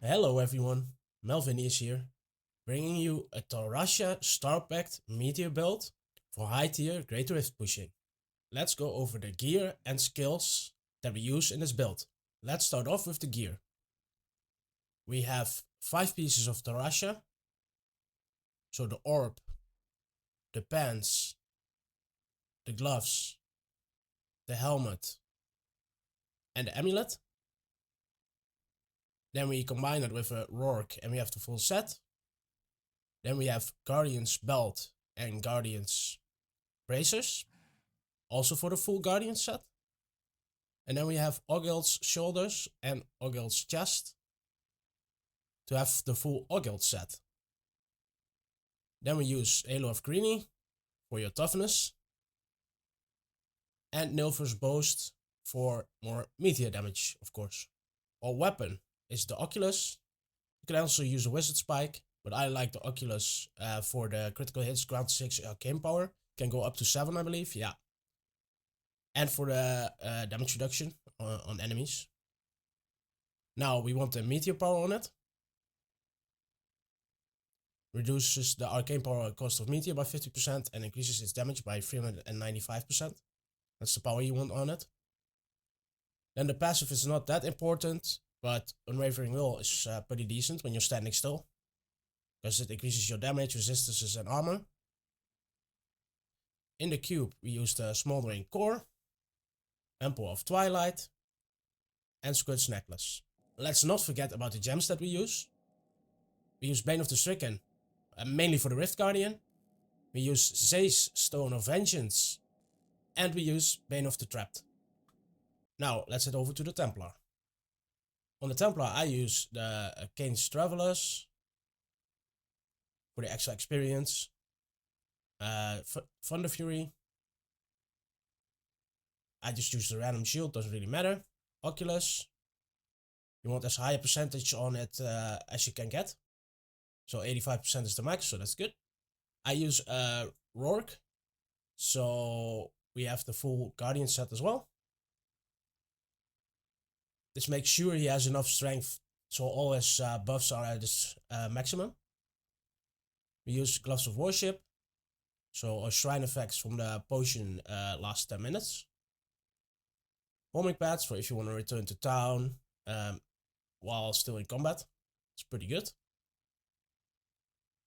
Hello everyone, Melvin is here, bringing you a Tal Rasha Starpact meteor build for high tier Great Rift pushing. Let's go over the gear and skills that we use in this build. Let's start off with the gear. We have 5 pieces of Tal Rasha, so the orb, the pants, the gloves, the helmet, and the amulet. Then we combine it with a Rourke and we have the full set. Then we have Guardian's belt and Guardian's bracers, also for the full Guardian set. And then we have Ogild's shoulders and Ogild's chest to have the full Ogild set. Then we use Halo of Greenie for your toughness. And Nilfer's Boast for more meteor damage, of course. Our weapon is the Oculus. You can also use a Wizard Spike, but I like the Oculus for the critical hits, ground 6 arcane power. Can go up to 7, I believe, yeah. And for the damage reduction on enemies. Now we want the meteor power on it. Reduces the arcane power cost of meteor by 50% and increases its damage by 395%. That's the power you want on it. Then the passive is not that important, but Unwavering Will is pretty decent when you're standing still, because it increases your damage, resistances, and armor. In the cube, we use the Smoldering Core, Emperor of Twilight, and Squid's Necklace. Let's not forget about the gems that we use. We use Bane of the Stricken, mainly for the Rift Guardian. We use Zay's Stone of Vengeance, and we use Bane of the Trapped. Now, let's head over to the Templar. On the Templar, I use the Kane's Travelers for the extra experience. Thunder Fury. I just use the random shield, doesn't really matter. Oculus. You want as high a percentage on it as you can get. So 85% is the max, so that's good. I use Rourke. So we have the full Guardian set as well. This makes sure he has enough strength, so all his buffs are at his maximum. We use Gloves of Worship, so our shrine effects from the potion last 10 minutes. Homing pads for if you want to return to town while still in combat. It's pretty good.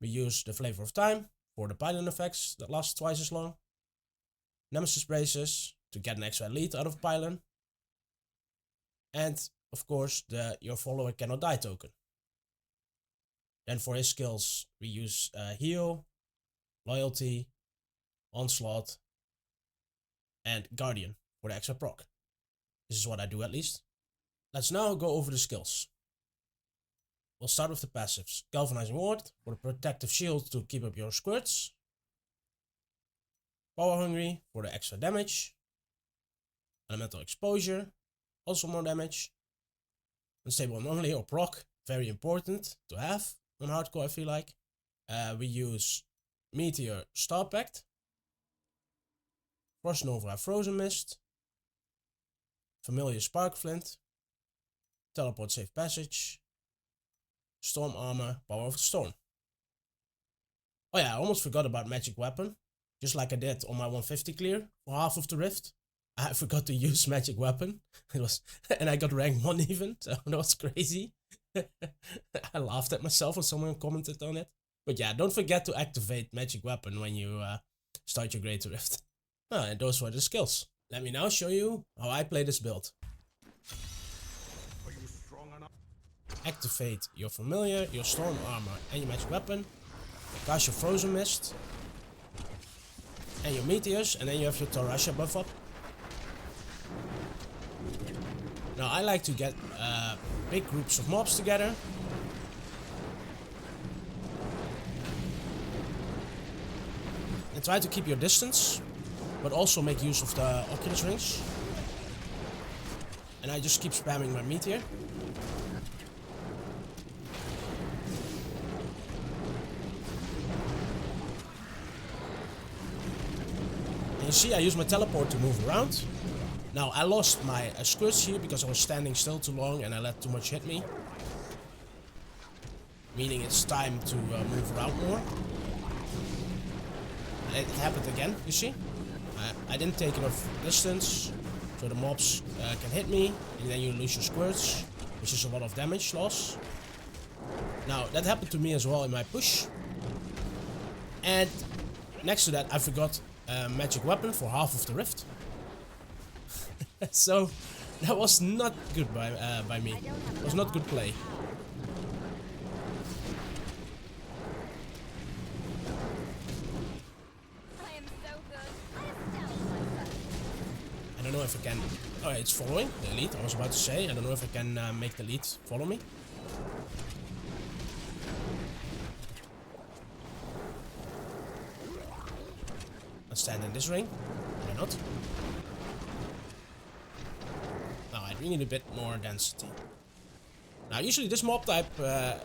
We use the Flavor of Time for the pylon effects that last twice as long. Nemesis braces to get an extra lead out of pylon. And, of course, the Your Follower Cannot Die token. Then for his skills, we use Heal, Loyalty, Onslaught, and Guardian for the extra proc. This is what I do at least. Let's now go over the skills. We'll start with the passives. Galvanizing Ward for the protective shield to keep up your squirts. Power Hungry for the extra damage. Elemental Exposure. Also more damage. Unstable Anomaly or proc, very important to have on hardcore, I feel like. We use Meteor Starpact, Frost Nova Frozen Mist, Familiar Spark Flint, Teleport Safe Passage, Storm Armor, Power of the Storm. Oh yeah, I almost forgot about Magic Weapon, just like I did on my 150 clear for half of the Rift. I forgot to use Magic Weapon. And I got rank 1 even, so that was crazy. I laughed at myself when someone commented on it. But yeah, don't forget to activate Magic Weapon when you start your Great Rift. And those were the skills. Let me now show you how I play this build. Are you strong enough? Activate your Familiar, your Storm Armor, and your Magic Weapon. Cast your Frozen Mist. And your Meteors, and then you have your Tal Rasha buff up. Now I like to get big groups of mobs together. And try to keep your distance, but also make use of the Oculus rings. And I just keep spamming my meteor. And you see I use my teleport to move around. Now, I lost my squirts here because I was standing still too long and I let too much hit me. meaning it's time to move around more. And it happened again, you see? I didn't take enough distance, so the mobs can hit me, and then you lose your squirts, which is a lot of damage loss. Now, that happened to me as well in my push. And next to that, I forgot a magic weapon for half of the rift. So, that was not good by me. It was not good play. I don't know if I can... Oh, it's following the elite. I was about to say. I don't know if I can make the elite follow me. Let's stand in this ring. Why not? Now, I need a bit more density. Now, usually this mob type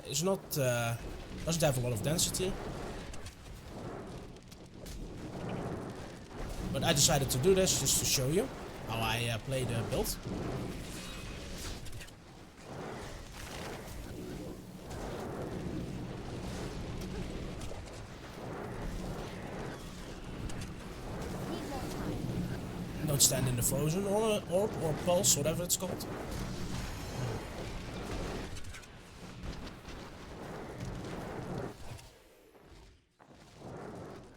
is not... doesn't have a lot of density. But I decided to do this just to show you how I play the build. Don't stand in the frozen orb or pulse, whatever it's called.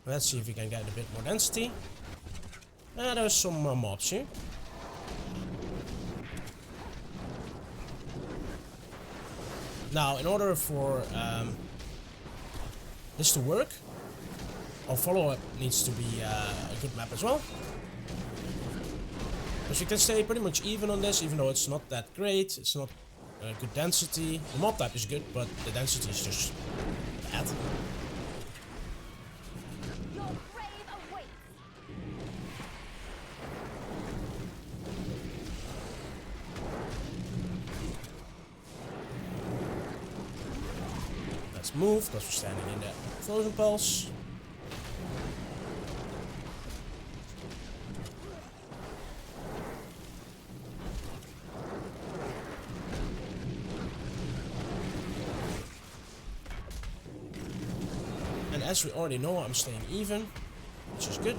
Let's see if we can get a bit more density. There's some mobs here. Now, in order for this to work, our follow-up needs to be a good map as well. Because we can stay pretty much even on this, even though it's not that great. It's not good density. The mob type is good, but the density is just bad. Let's move, because we're standing in the frozen pulse. And as we already know, I'm staying even, which is good.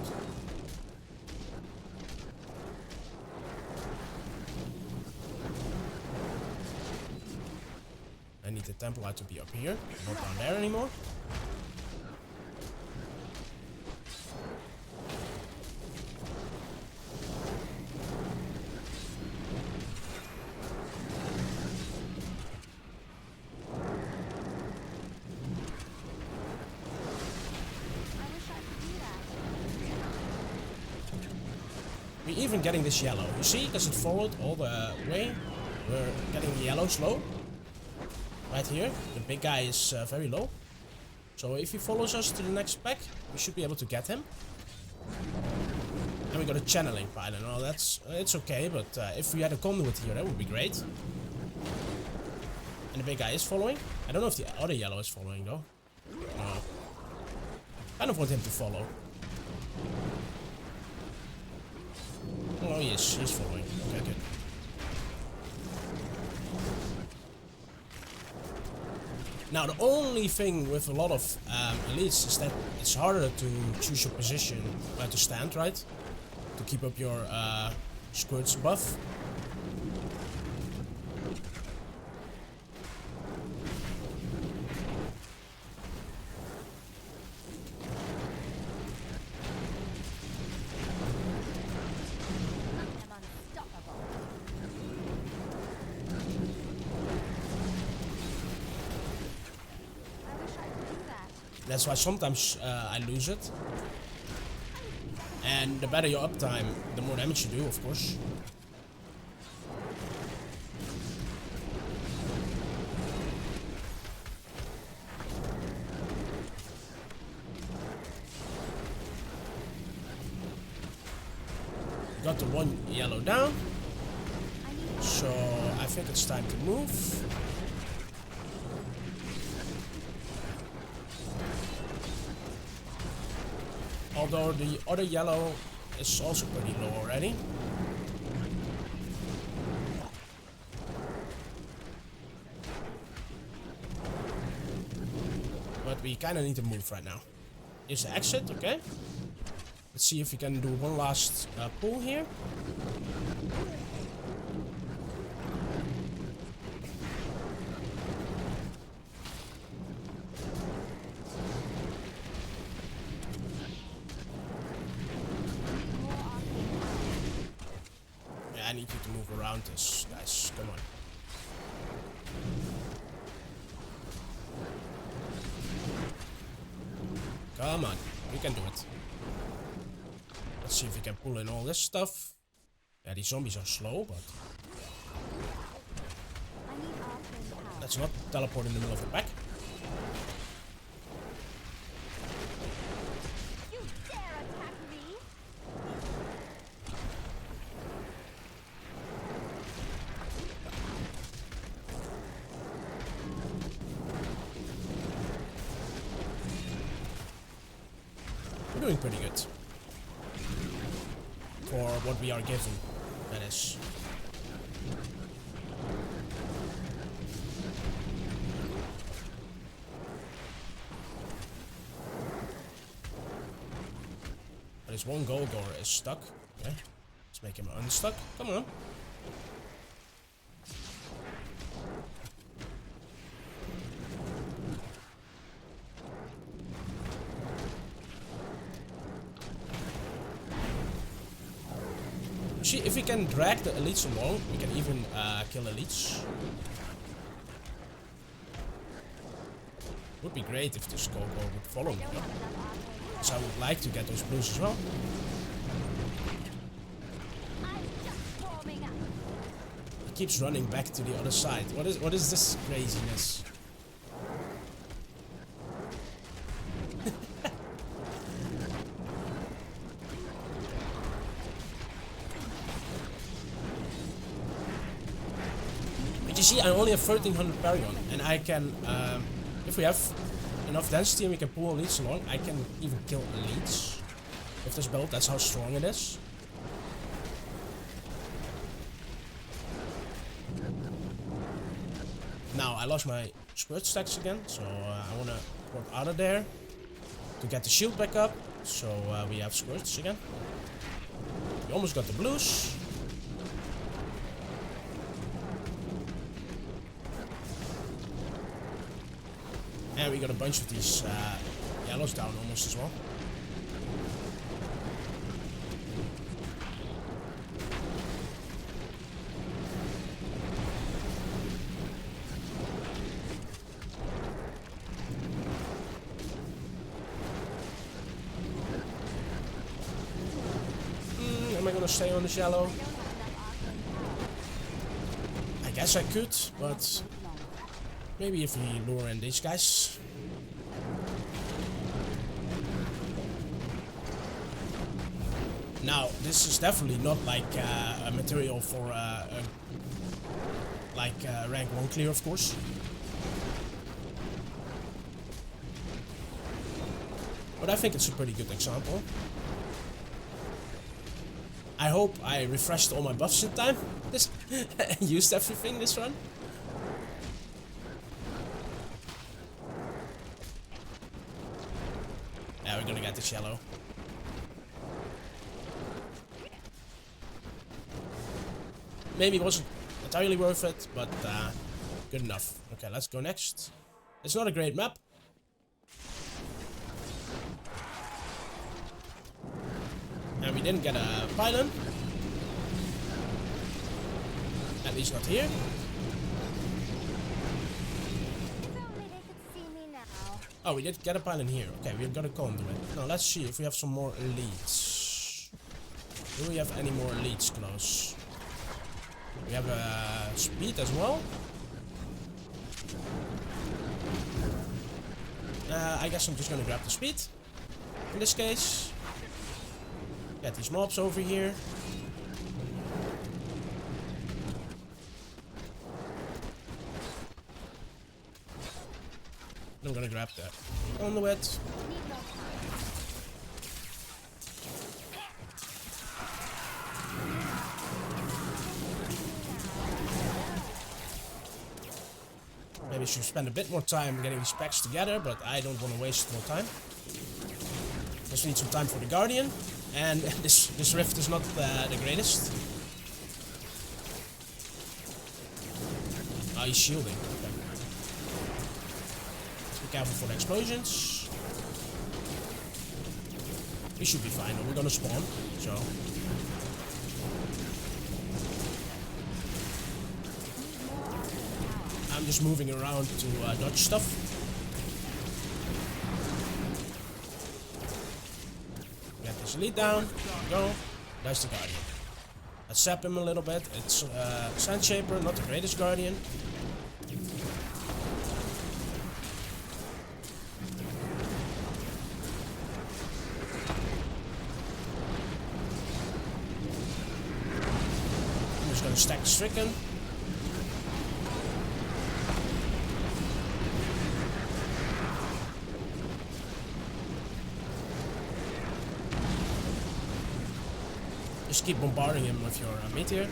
I need the Templar to be up here, not down there anymore. We're even getting this yellow. You see, because it followed all the way. We're getting the yellow slow. Right here, the big guy is very low. So if he follows us to the next pack, we should be able to get him. And we got a channeling pylon. Oh, it's okay, but if we had a conduit here, that would be great. And the big guy is following. I don't know if the other yellow is following though. No. I kind of want him to follow. Oh yes, he's following. Okay, good. Now, the only thing with a lot of elites is that it's harder to choose your position where to stand, right? To keep up your squirts buff. That's why sometimes I lose it. And the better your uptime, the more damage you do, of course. Got the one yellow down. So I think it's time to move. Although the other yellow is also pretty low already. but we kind of need to move right now. Here's the exit, okay. Let's see if we can do one last pull here. Yeah, I need you to move around this, guys. Come on. Come on, we can do it. Let's see if we can pull in all this stuff. Yeah, these zombies are slow, but let's not teleport in the middle of the pack. You dare attack me? We're doing pretty good. For what we are given, that is. But his one Golgor is stuck. Okay. Let's make him unstuck. Come on. See, if we can drag the elites along, we can even kill elites. Would be great if this Golgor would follow me, no? So I would like to get those blues as well. He keeps running back to the other side. What is this craziness? You see, I only have 1300 parry on, and I can, if we have enough density and we can pull elites along, I can even kill elites with this build. That's how strong it is. Now, I lost my squirt stacks again, so I want to port out of there to get the shield back up, so we have squirts again. We almost got the blues. And we got a bunch of these yellows down almost as well. Am I gonna stay on the shallow? I guess I could, but maybe if we lure in these guys. Now, this is definitely not like a material for rank 1 clear, of course. But I think it's a pretty good example. I hope I refreshed all my buffs in time. This used everything this run. Yeah, we're gonna get this yellow. Maybe it wasn't entirely worth it, but good enough. Okay, let's go next. It's not a great map. And we didn't get a pylon. At least not here. Oh, we did get a pylon here. Okay, we've got a conduit. Now let's see if we have some more elites. Do we have any more elites close? We have a speed as well. I guess I'm just gonna grab the speed. In this case. Get these mobs over here. I'm gonna grab that conduit. Maybe we should spend a bit more time getting these packs together, but I don't want to waste more time. Just need some time for the Guardian, and this rift is not the greatest. Ah, he's shielding. Okay. Let's be careful for the explosions. We should be fine. We're gonna spawn, so. I'm just moving around to dodge stuff. Get this elite down. Go. That's the Guardian. Let's sap him a little bit. It's Sand Shaper, not the greatest Guardian. I'm just gonna stack Stricken. Just keep bombarding him with your meteor.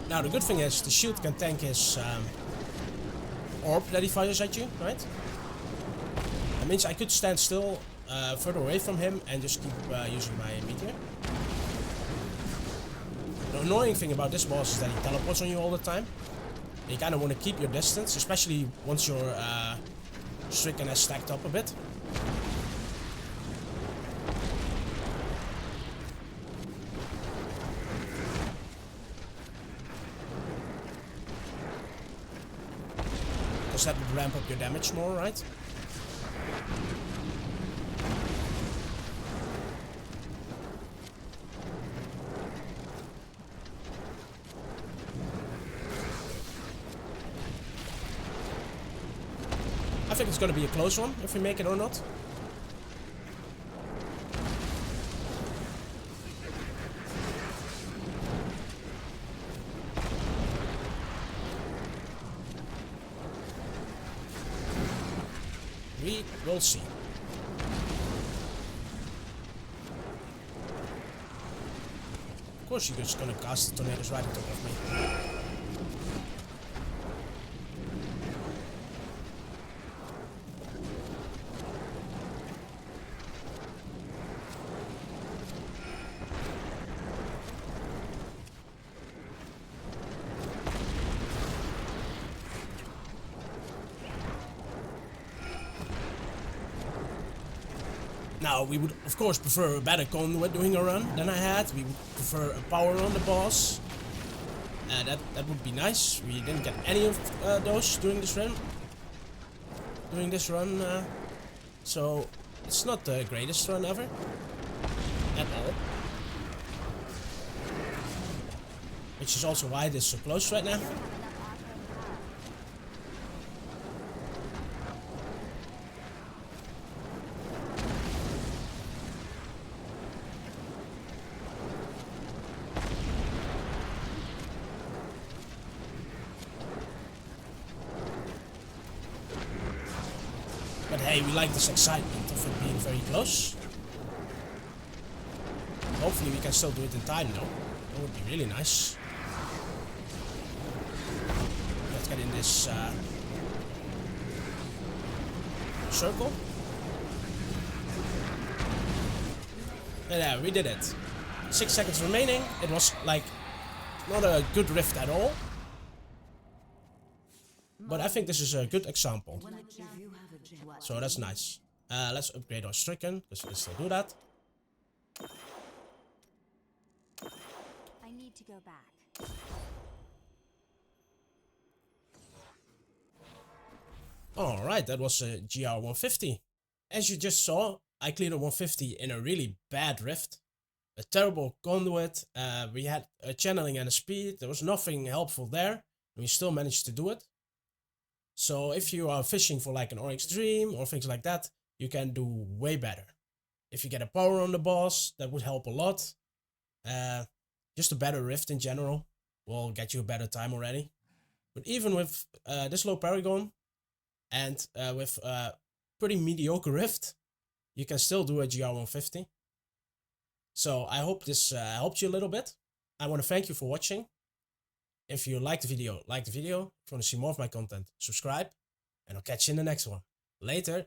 Now the good thing is the shield can tank his orb that he fires at you, right? That means I could stand still further away from him and just keep using my meteor. The annoying thing about this boss is that he teleports on you all the time. You kind of want to keep your distance, especially once your Stricken has stacked up a bit. Because that would ramp up your damage more, right? I think it's gonna be a close one, if we make it or not. We will see. Of course you're just gonna cast the tornadoes right on top of me. Now, we would of course prefer a better conduit doing a run than I had. We would prefer a power on the boss. That would be nice. We didn't get any of those during this run. So it's not the greatest run ever. At all. Which is also why it is so close right now. But hey, we like this excitement of it being very close. Hopefully we can still do it in time though. That would be really nice. Let's get in this circle. And yeah, we did it. 6 seconds remaining. It was like not a good rift at all. But I think this is a good example. So that's nice. Let's upgrade our Stricken, because we can still do that. I need to go back. Alright, that was a GR 150. As you just saw, I cleared a 150 in a really bad rift. A terrible conduit, we had a channeling and a speed, there was nothing helpful there, and we still managed to do it. So if you are fishing for like an Oryx Dream or things like that, you can do way better. If you get a power on the boss, that would help a lot. Just a better rift in general will get you a better time already. But even with this low Paragon and with pretty mediocre Rift, you can still do a GR150. So I hope this helped you a little bit. I want to thank you for watching. If you liked the video, like the video. If you want to see more of my content, subscribe. And I'll catch you in the next one. Later.